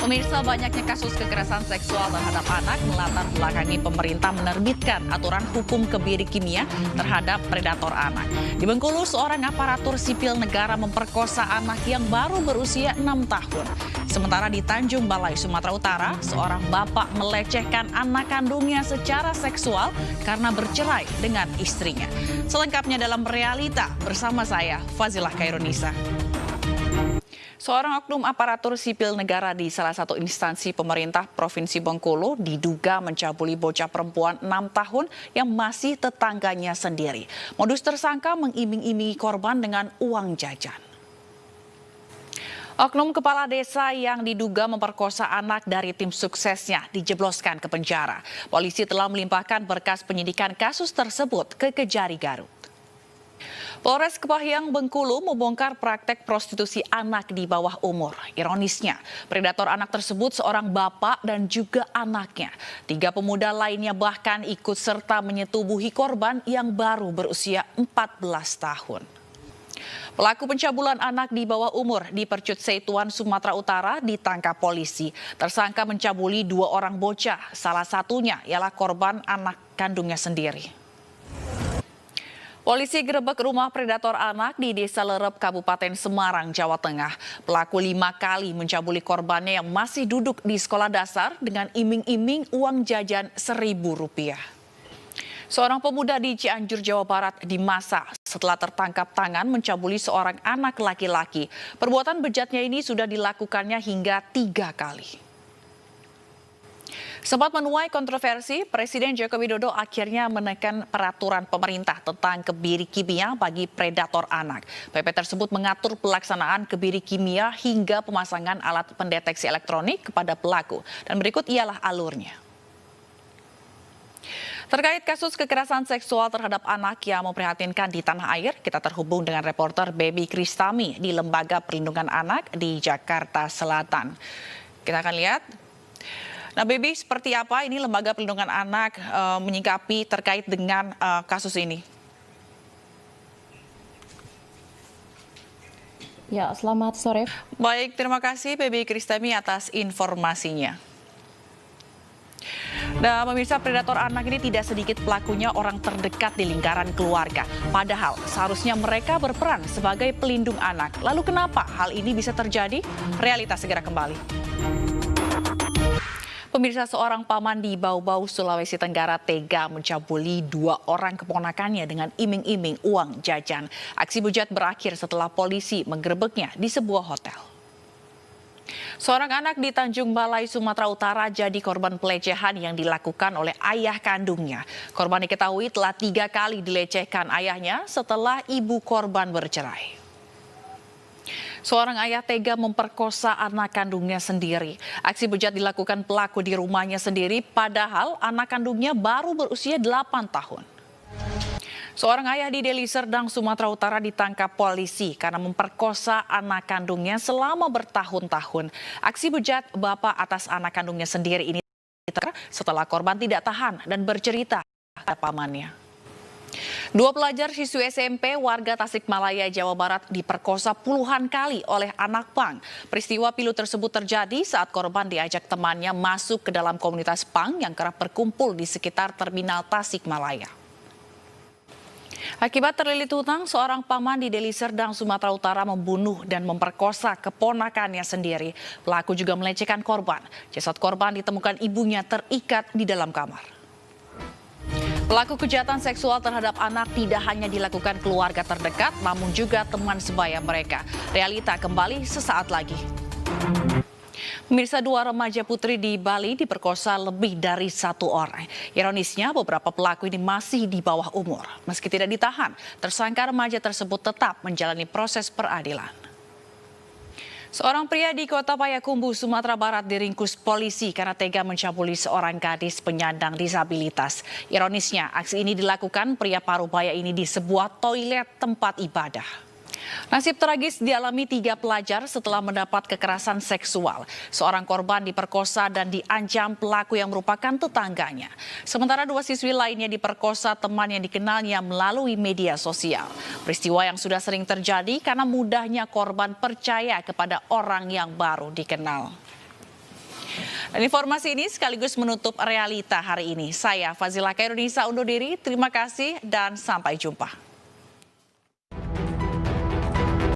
Pemirsa, banyaknya kasus kekerasan seksual terhadap anak melatar belakangi pemerintah menerbitkan aturan hukum kebiri kimia terhadap predator anak. Di Bengkulu, seorang aparatur sipil negara memperkosa anak yang baru berusia 6 tahun. Sementara di Tanjung Balai, Sumatera Utara, seorang bapak melecehkan anak kandungnya secara seksual karena bercerai dengan istrinya. Selengkapnya dalam Realita bersama saya, Fazilah Khairunisa. Seorang oknum aparatur sipil negara di salah satu instansi pemerintah Provinsi Bengkulu diduga mencabuli bocah perempuan 6 tahun yang masih tetangganya sendiri. Modus tersangka mengiming-imingi korban dengan uang jajan. Oknum kepala desa yang diduga memperkosa anak dari tim suksesnya dijebloskan ke penjara. Polisi telah melimpahkan berkas penyidikan kasus tersebut ke Kejari Garut. Polres Kepahyang, Bengkulu membongkar praktek prostitusi anak di bawah umur. Ironisnya, predator anak tersebut seorang bapak dan juga anaknya. 3 pemuda lainnya bahkan ikut serta menyetubuhi korban yang baru berusia 14 tahun. Pelaku pencabulan anak di bawah umur di Percut Setuan, Sumatera Utara ditangkap polisi. Tersangka mencabuli 2 orang bocah, salah satunya ialah korban anak kandungnya sendiri. Polisi gerebek rumah predator anak di Desa Lerep, Kabupaten Semarang, Jawa Tengah. Pelaku 5 kali mencabuli korbannya yang masih duduk di sekolah dasar dengan iming-iming uang jajan Rp1.000. Seorang pemuda di Cianjur, Jawa Barat dimasa setelah tertangkap tangan mencabuli seorang anak laki-laki. Perbuatan bejatnya ini sudah dilakukannya hingga 3 kali. Sempat menuai kontroversi, Presiden Joko Widodo akhirnya menekan peraturan pemerintah tentang kebiri kimia bagi predator anak. PP tersebut mengatur pelaksanaan kebiri kimia hingga pemasangan alat pendeteksi elektronik kepada pelaku. Dan berikut ialah alurnya. Terkait kasus kekerasan seksual terhadap anak yang memprihatinkan di tanah air, kita terhubung dengan reporter Baby Kristami di Lembaga Perlindungan Anak di Jakarta Selatan. Kita akan lihat. Nah, Baby, seperti apa ini Lembaga Perlindungan Anak menyikapi terkait dengan kasus ini? Ya, selamat sore. Baik, terima kasih Baby Kristami atas informasinya. Nah, pemirsa, predator anak ini tidak sedikit pelakunya orang terdekat di lingkaran keluarga. Padahal seharusnya mereka berperan sebagai pelindung anak. Lalu kenapa hal ini bisa terjadi? Realita segera kembali. Pemirsa, seorang paman di Bau-Bau, Sulawesi Tenggara tega mencabuli 2 orang keponakannya dengan iming-iming uang jajan. Aksi bejat berakhir setelah polisi menggerebeknya di sebuah hotel. Seorang anak di Tanjung Balai, Sumatera Utara jadi korban pelecehan yang dilakukan oleh ayah kandungnya. Korban diketahui telah 3 kali dilecehkan ayahnya setelah ibu korban bercerai. Seorang ayah tega memperkosa anak kandungnya sendiri. Aksi bejat dilakukan pelaku di rumahnya sendiri, padahal anak kandungnya baru berusia 8 tahun. Seorang ayah di Deli Serdang, Sumatera Utara ditangkap polisi karena memperkosa anak kandungnya selama bertahun-tahun. Aksi bejat bapak atas anak kandungnya sendiri ini setelah korban tidak tahan dan bercerita pada pamannya. 2 pelajar siswi SMP warga Tasikmalaya, Jawa Barat diperkosa puluhan kali oleh anak pang. Peristiwa pilu tersebut terjadi saat korban diajak temannya masuk ke dalam komunitas pang yang kerap berkumpul di sekitar terminal Tasikmalaya. Akibat terlilit hutang, seorang paman di Deli Serdang, Sumatera Utara membunuh dan memperkosa keponakannya sendiri. Pelaku juga melecehkan korban. Jasad korban ditemukan ibunya terikat di dalam kamar. Pelaku kejahatan seksual terhadap anak tidak hanya dilakukan keluarga terdekat, namun juga teman sebaya mereka. Realita kembali sesaat lagi. Pemirsa, 2 remaja putri di Bali diperkosa lebih dari 1 orang. Ironisnya, beberapa pelaku ini masih di bawah umur. Meski tidak ditahan, tersangka remaja tersebut tetap menjalani proses peradilan. Seorang pria di Kota Payakumbuh, Sumatera Barat diringkus polisi karena tega mencabuli seorang gadis penyandang disabilitas. Ironisnya, aksi ini dilakukan pria parubaya ini di sebuah toilet tempat ibadah. Nasib tragis dialami 3 pelajar setelah mendapat kekerasan seksual. Seorang korban diperkosa dan diancam pelaku yang merupakan tetangganya. Sementara 2 siswi lainnya diperkosa teman yang dikenalnya melalui media sosial. Peristiwa yang sudah sering terjadi karena mudahnya korban percaya kepada orang yang baru dikenal. Dan informasi ini sekaligus menutup realita hari ini. Saya Fazila Khairunisa undur diri, terima kasih dan sampai jumpa.